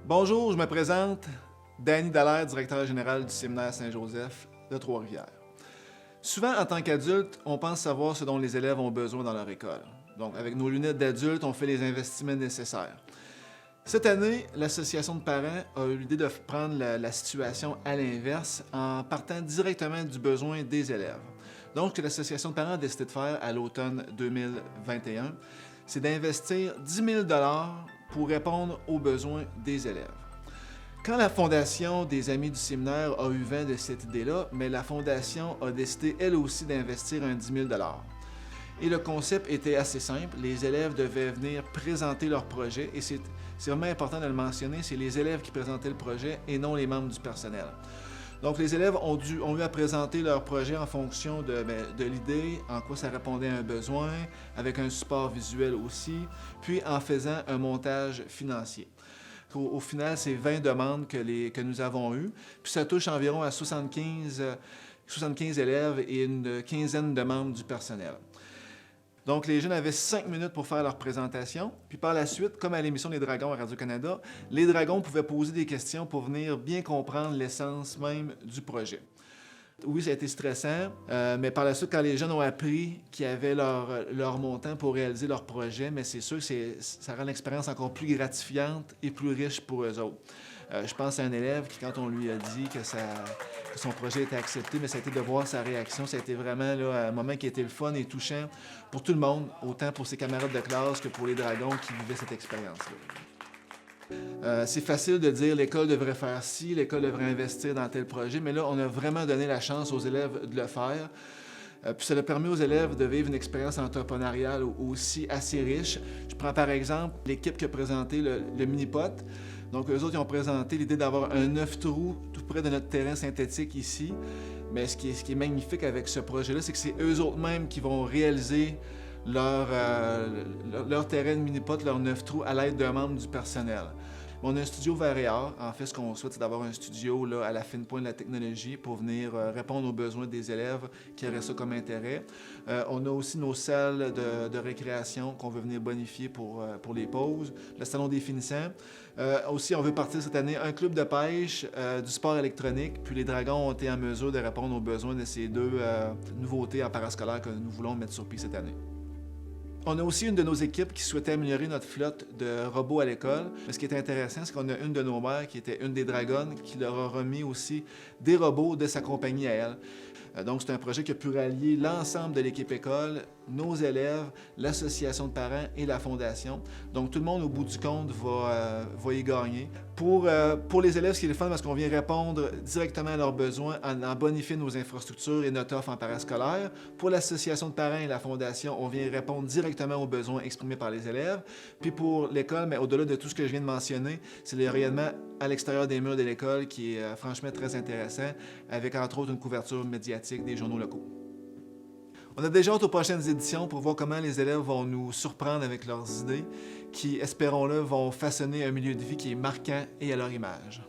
Bonjour, je me présente, Danny Dallaire, directeur général du séminaire Saint-Joseph de Trois-Rivières. Souvent, en tant qu'adulte, on pense savoir ce dont les élèves ont besoin dans leur école. Donc, avec nos lunettes d'adulte, on fait les investissements nécessaires. Cette année, l'association de parents a eu l'idée de prendre la situation à l'inverse en partant directement du besoin des élèves. Donc, ce que l'association de parents a décidé de faire à l'automne 2021, c'est d'investir 10 000 $ pour répondre aux besoins des élèves. Quand la Fondation des Amis du séminaire a eu vent de cette idée-là, mais la Fondation a décidé elle aussi d'investir un 10 000 $. Et le concept était assez simple, les élèves devaient venir présenter leur projet, et c'est vraiment important de le mentionner, c'est les élèves qui présentaient le projet et non les membres du personnel. Donc les élèves ont eu à présenter leur projet en fonction de l'idée, en quoi ça répondait à un besoin, avec un support visuel aussi, puis en faisant un montage financier. Au final, c'est 20 demandes que nous avons eues, puis ça touche environ à 75 élèves et une quinzaine de membres du personnel. Donc, les jeunes avaient 5 minutes pour faire leur présentation. Puis par la suite, comme à l'émission Les Dragons à Radio-Canada, les Dragons pouvaient poser des questions pour venir bien comprendre l'essence même du projet. Oui, ça a été stressant, mais par la suite, quand les jeunes ont appris qu'ils avaient leur montant pour réaliser leur projet, mais c'est sûr que ça rend l'expérience encore plus gratifiante et plus riche pour eux autres. Je pense à un élève qui, quand on lui a dit que son projet était accepté, mais ça a été de voir sa réaction. Ça a été vraiment là, un moment qui a été le fun et touchant pour tout le monde, autant pour ses camarades de classe que pour les Dragons qui vivaient cette expérience-là. C'est facile de dire l'école devrait faire ci, l'école devrait investir dans tel projet, mais là, on a vraiment donné la chance aux élèves de le faire. Puis ça a permis aux élèves de vivre une expérience entrepreneuriale aussi assez riche. Je prends par exemple l'équipe qui a présenté le mini-pot. Donc, eux autres, ils ont présenté l'idée d'avoir un 9 trous tout près de notre terrain synthétique ici. Mais ce qui est magnifique avec ce projet-là, c'est que c'est eux autres mêmes qui vont réaliser leur terrain de mini-pot, leur 9 trous, à l'aide d'un membre du personnel. On a un studio verre et art. En fait, ce qu'on souhaite, c'est d'avoir un studio là, à la fine pointe de la technologie pour venir répondre aux besoins des élèves qui auraient ça comme intérêt. On a aussi nos salles de récréation qu'on veut venir bonifier pour les pauses, le salon des finissants. Aussi, on veut partir cette année un club de pêche, du sport électronique, puis les Dragons ont été en mesure de répondre aux besoins de ces deux nouveautés en parascolaire que nous voulons mettre sur pied cette année. On a aussi une de nos équipes qui souhaitait améliorer notre flotte de robots à l'école. Mais ce qui est intéressant, c'est qu'on a une de nos mères qui était une des Dragonnes qui leur a remis aussi des robots de sa compagnie à elle. Donc, c'est un projet qui a pu rallier l'ensemble de l'équipe école, nos élèves, l'association de parents et la fondation. Donc, tout le monde, au bout du compte, va y gagner. Pour les élèves, ce qui est le fun, parce qu'on vient répondre directement à leurs besoins en bonifiant nos infrastructures et notre offre en parascolaire. Pour l'association de parents et la fondation, on vient répondre directement aux besoins exprimés par les élèves. Puis pour l'école, mais au-delà de tout ce que je viens de mentionner, c'est le rayonnement à l'extérieur des murs de l'école qui est franchement très intéressant, avec entre autres une couverture médiatique des journaux locaux. On a déjà hâte aux prochaines éditions pour voir comment les élèves vont nous surprendre avec leurs idées qui, espérons-le, vont façonner un milieu de vie qui est marquant et à leur image.